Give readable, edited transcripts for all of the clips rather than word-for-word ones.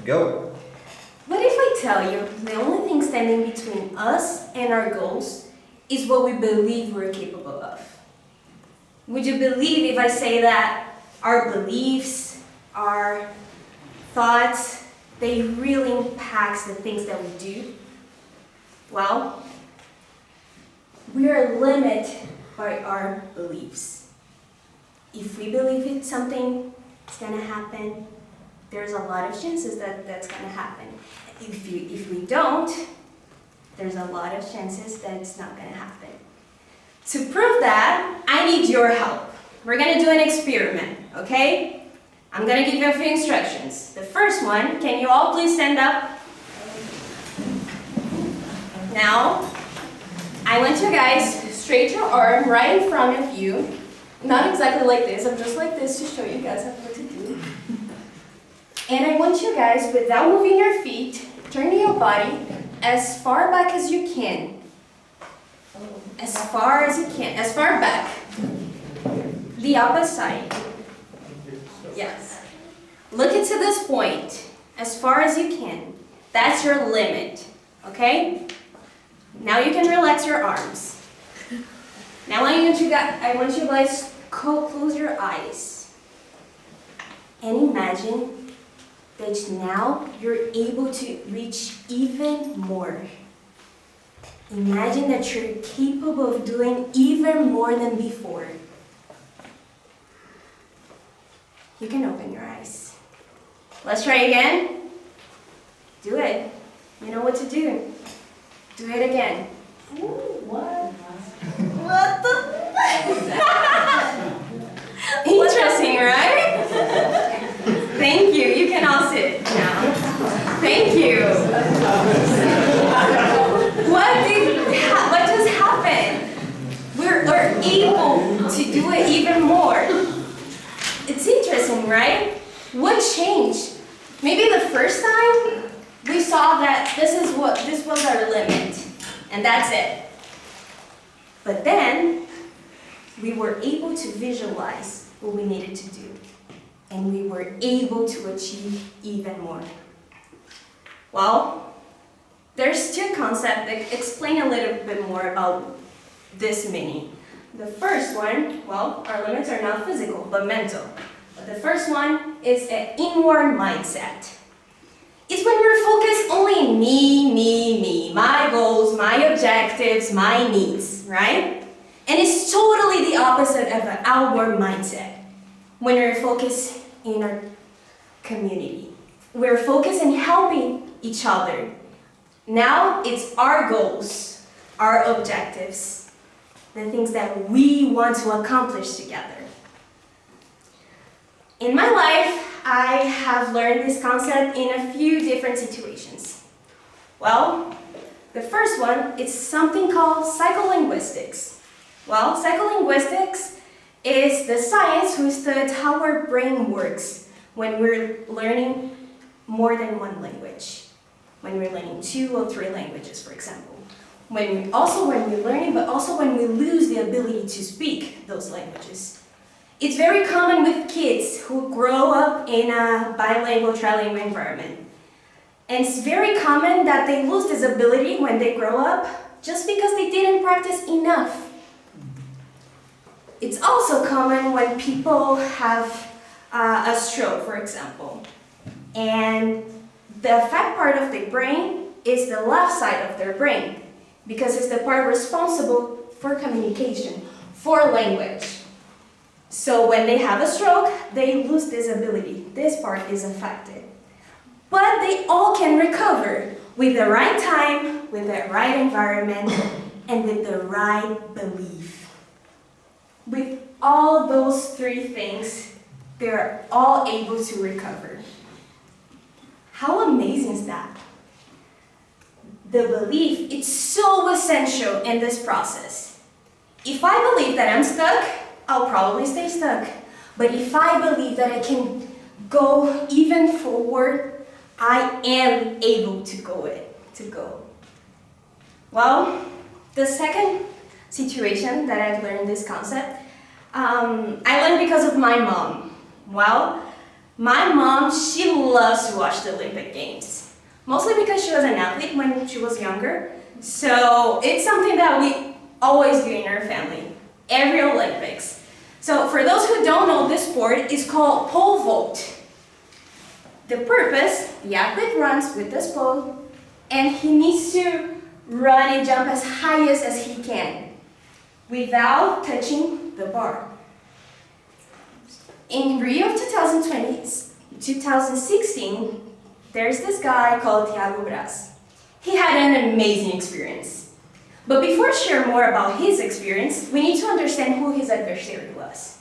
Go. What if I tell you the only thing standing between us and our goals is what we believe we're capable of? Would you believe if I say that our beliefs, our thoughts, they really impact the things that we do? Well, we are limited by our beliefs. If we believe something is going to happen, there's a lot of chances that that's going to happen. If we don't, there's a lot of chances that it's not going to happen. To prove that, I need your help. We're going to do an experiment, okay? I'm going to give you a few instructions. The first one, can you all please stand up? Now, I want you guys to straighten your arm right in front of you. Not exactly like this, I'm just like this to show you guys what to do. And I want you guys, without moving your feet, turning your body as far back as you can. As far as you can, as far back. The opposite side. Yes. Look into this point, as far as you can. That's your limit, okay? Now you can relax your arms. Now I want you guys to close your eyes. And imagine that now you're able to reach even more. Imagine that you're capable of doing even more than before. You can open your eyes. Let's try again. Do it. You know what to do. Do it again. Ooh, what? What the? Interesting, right? Thank you. You can all sit now. Thank you. What just happened? We're able to do it even more. It's interesting, right? What changed? Maybe the first time we saw that this was our limit, and that's it. But then we were able to visualize what we needed to do. And we were able to achieve even more. Well, there's two concepts that explain a little bit more about this meaning. The first one, well, our limits are not physical, but mental. But the first one is an inward mindset. It's when we're focused only on me, my goals, my objectives, my needs, right? And it's totally the opposite of an outward mindset. When we're focused in our community, we're focused on helping each other. Now it's our goals, our objectives, the things that we want to accomplish together. In my life, I have learned this concept in a few different situations. Well, the first one is something called psycholinguistics. Well, psycholinguistics is the science who studies how our brain works when we're learning more than one language. When we're learning 2 or 3 languages, for example. When we're learning, but also when we lose the ability to speak those languages. It's very common with kids who grow up in a bilingual, trilingual environment. And it's very common that they lose this ability when they grow up just because they didn't practice enough. It's also common when people have a stroke, for example. And the fat part of the brain is the left side of their brain because it's the part responsible for communication, for language. So when they have a stroke, they lose this ability. This part is affected. But they all can recover with the right time, with the right environment, and with the right belief. With all those 3 things, they're all able to recover. How amazing is that? The belief, it's so essential in this process. If I believe that I'm stuck, I'll probably stay stuck. But if I believe that I can go even forward, I am able to go. Well, the second situation that I've learned this concept, I learned because of my mom. Well, My mom, she loves to watch the Olympic Games. Mostly because she was an athlete when she was younger. So it's something that we always do in our family, every Olympics. So for those who don't know, this sport is called pole vault. The purpose, the athlete runs with this pole and he needs to run and jump as high as he can without touching the bar. In Rio of 2016, there's this guy called Thiago Braz. He had an amazing experience. But before I share more about his experience, we need to understand who his adversary was.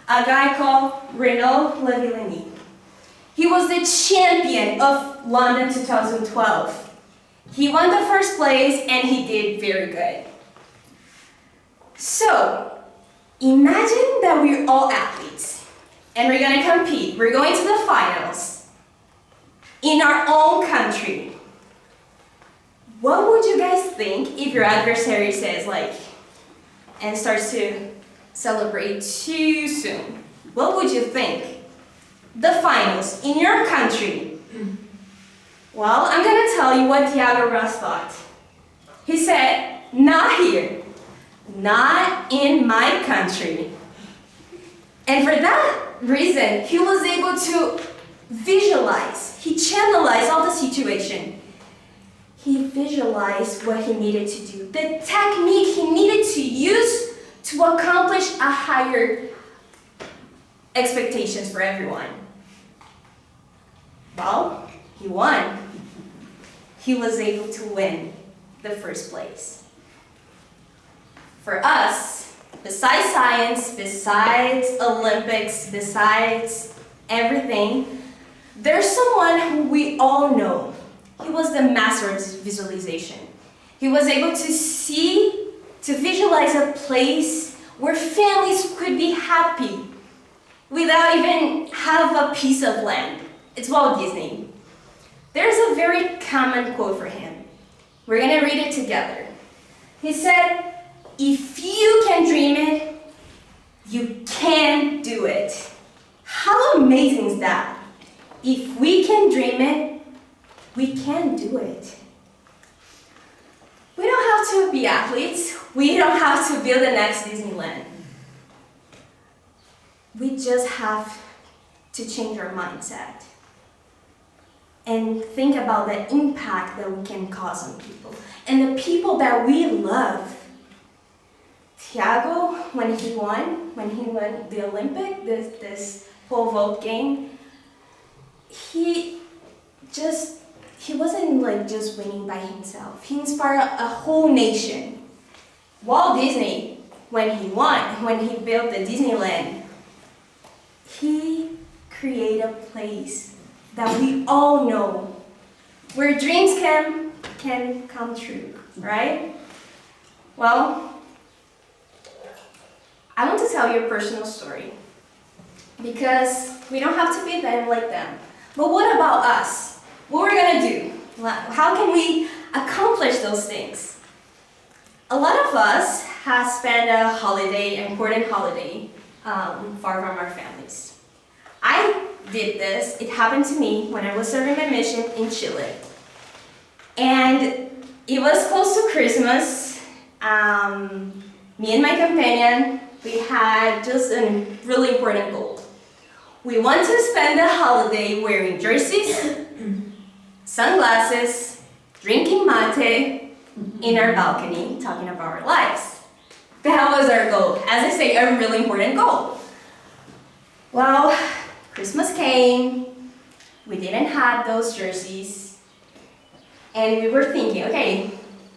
A guy called Renaud Lavillenie. He was the champion of London 2012. He won the first place and he did very good. So, imagine that we're all athletes and we're going to compete. We're going to the finals in our own country. What would you guys think if your adversary says and starts to celebrate too soon? What would you think? The finals in your country. Well, I'm going to tell you what Thiago Braz thought. He said, not here, not in my country. And for that reason, he was able to visualize. He channelized all the situation. He visualized what he needed to do, the technique he needed to use to accomplish a higher expectations for everyone. Well, he won. He was able to win the first place. For us, besides science, besides Olympics, besides everything, there's someone who we all know. He was the master of visualization. He was able to visualize a place where families could be happy without even have a piece of land. It's Walt Disney. There's a very common quote for him. We're going to read it together. He said, if you can dream it, you can do it. How amazing is that? If we can dream it, we can do it. We don't have to be athletes. We don't have to build the next Disneyland. We just have to change our mindset and think about the impact that we can cause on people and the people that we love. Thiago, when he won the Olympic, this pole vault game, he wasn't just winning by himself. He inspired a whole nation. Walt Disney, when he built the Disneyland, he created a place that we all know where dreams can come true, right? Well, I want to tell you a personal story because we don't have to be them like them. But what about us? What we're gonna do? How can we accomplish those things? A lot of us have spent an important holiday, far from our families. I did this. It happened to me when I was serving my mission in Chile. And it was close to Christmas. Me and my companion, we had just a really important goal. We want to spend the holiday wearing jerseys, sunglasses, drinking mate in our balcony, talking about our lives. That was our goal. As I say, a really important goal. Well, Christmas came, we didn't have those jerseys, and we were thinking, okay,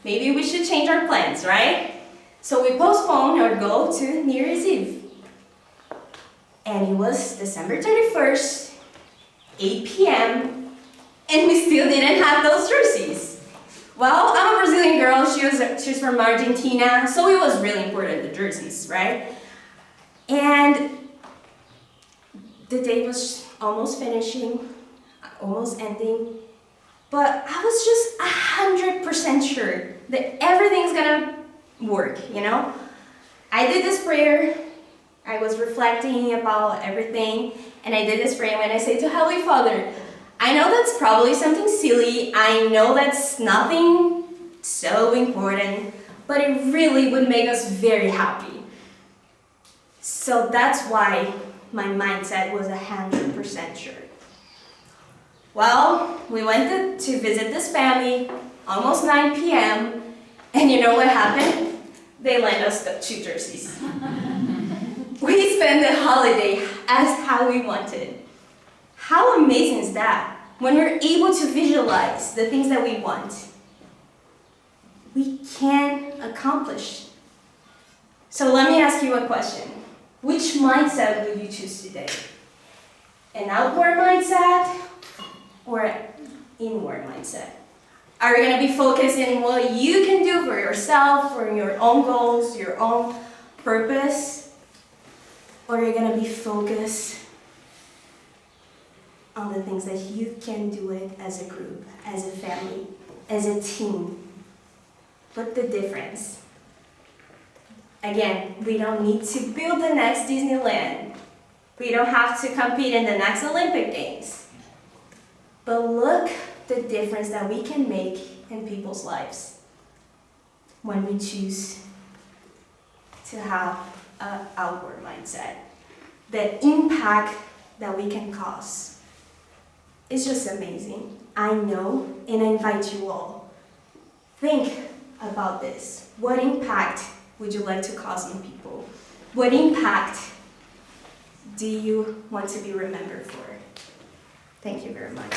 maybe we should change our plans, right? So we postponed our goal to New Year's Eve. And it was December 31st, 8 p.m., and we still didn't have those jerseys. Well, I'm a Brazilian girl, she's from Argentina, so it was really important, the jerseys, right? And the day was almost finishing, almost ending, but I was just 100% sure that everything's gonna work, you know? I did this prayer, I was reflecting about everything, and I did this prayer when I say to Heavenly Father, I know that's probably something silly, I know that's nothing so important, but it really would make us very happy. So that's why my mindset was 100% sure. Well, we went to visit this family, almost 9 p.m., and you know what happened? They lent us the 2 jerseys. We spent the holiday as how we wanted. How amazing is that? When we're able to visualize the things that we want, we can accomplish. So let me ask you a question. Which mindset would you choose today? An outward mindset or an inward mindset? Are you going to be focused in what you can do for yourself, for your own goals, your own purpose? Or are you going to be focused on the things that you can do it as a group, as a family, as a team? What's the difference? Again, we don't need to build the next Disneyland. We don't have to compete in the next Olympic Games. But look the difference that we can make in people's lives when we choose to have an outward mindset. The impact that we can cause is just amazing. I know, and I invite you all. Think about this. What impact would you like to cause in people? What impact do you want to be remembered for? Thank you very much.